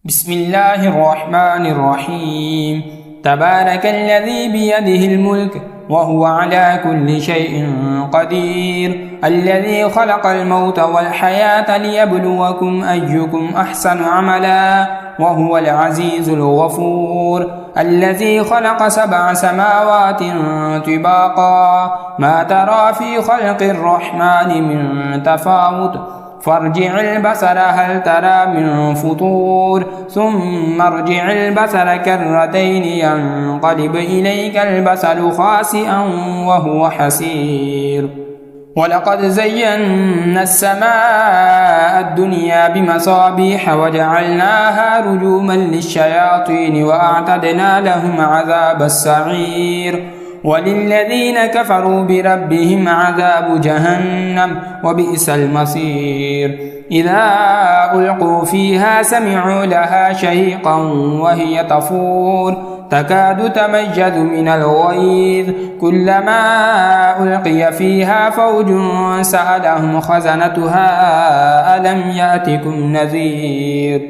بسم الله الرحمن الرحيم. تبارك الذي بيده الملك وهو على كل شيء قدير، الذي خلق الموت والحياة ليبلوكم أيكم أحسن عملا وهو العزيز الغفور، الذي خلق 7 سماوات طباقا ما ترى في خلق الرحمن من تفاوت، فارجع البصر هل ترى من فطور، ثم ارجع البصر كرتين ينقلب إليك البصر خاسئا وهو حسير. ولقد زينا السماء الدنيا بمصابيح وجعلناها رجوما للشياطين وأعتدنا لهم عذاب السعير. وللذين كفروا بربهم عذاب جهنم وبئس المصير. إذا ألقوا فيها سمعوا لها شهيقا وهي تفور تكاد تميز من الغيظ، كلما ألقي فيها فوج سألهم خزنتها ألم يأتكم نذير؟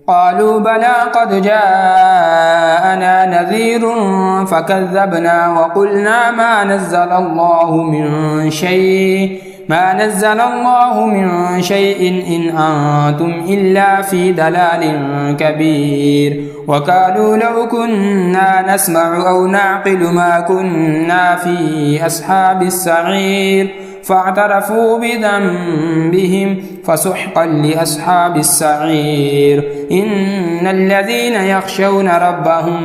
قالوا بلى قد جاءنا نذير فكذبنا وقلنا ما نزل الله من شيء إن أنتم إلا في ضلال كبير. وقالوا لو كنا نسمع أو نعقل ما كنا في أصحاب السعير، فاعترفوا بذنبهم فسحقا لأصحاب السعير. إن الذين يخشون ربهم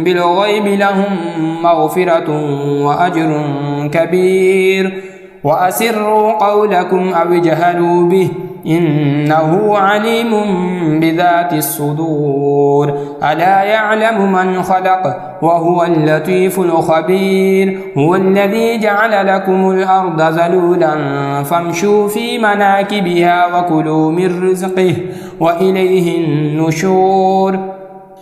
بالغيب لهم مغفرة وأجر كبير. وأسروا قولكم أو اجهروا به إنه عليم بذات الصدور. ألا يعلم من خلق وهو اللطيف الخبير. هو الذي جعل لكم الأرض ذلولا فامشوا في مناكبها وكلوا من رزقه وإليه النشور.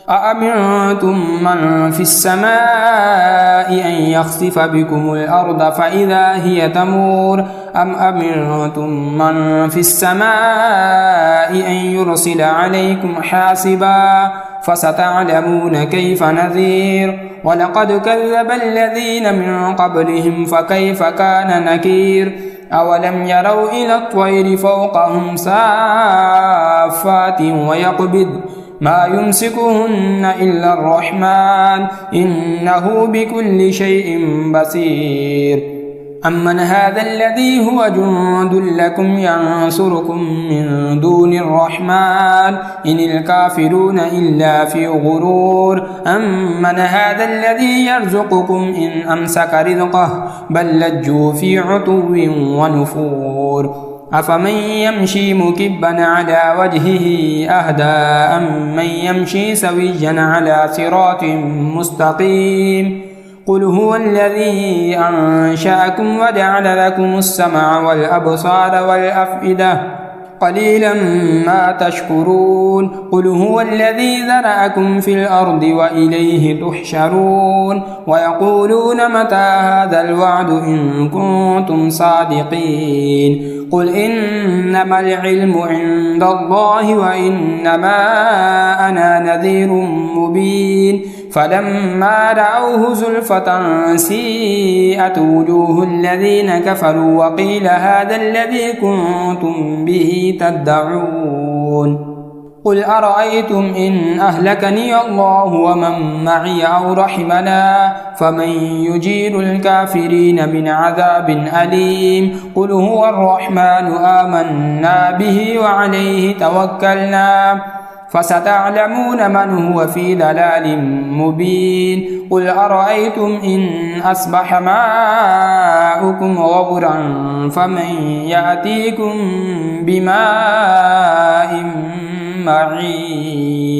أأمنتم من في السماء أن يخسف بكم الأرض فإذا هي تمور، أم أمنتم من في السماء أن يرسل عليكم حاصبا فستعلمون كيف نذير. ولقد كذب الذين من قبلهم فكيف كان نكير. أولم يروا إلى الطير فوقهم صافات ويقبض ما يمسكهن إلا الرحمن إنه بكل شيء بصير. أمن هذا الذي هو جند لكم ينصركم من دون الرحمن إن الكافرون إلا في غرور. أمن هذا الذي يرزقكم إن أمسك رزقه بل لجوا في عتو ونفور. أفمن يمشي مكبا على وجهه أهدى أم من يمشي سويا على صراط مستقيم. قل هو الذي أنشأكم وجعل لكم السمع والأبصار والأفئدة قليلا ما تشكرون. قل هو الذي ذرأكم في الأرض وإليه تحشرون. ويقولون متى هذا الوعد إن كنتم صادقين. قل إنما العلم عند الله وإنما أنا نذير مبين. فلما رأوه زلفة سيئت وجوه الذين كفروا وقيل هذا الذي كنتم به تدعون. قل أرأيتم إن أهلكني الله ومن معي أو رحمنا فمن يجير الكافرين من عذاب أليم. قل هو الرحمن آمنا به وعليه توكلنا فستعلمون من هو في ضلال مبين. قل أرأيتم إن أصبح ماؤكم غورا فمن يأتيكم بماء معين.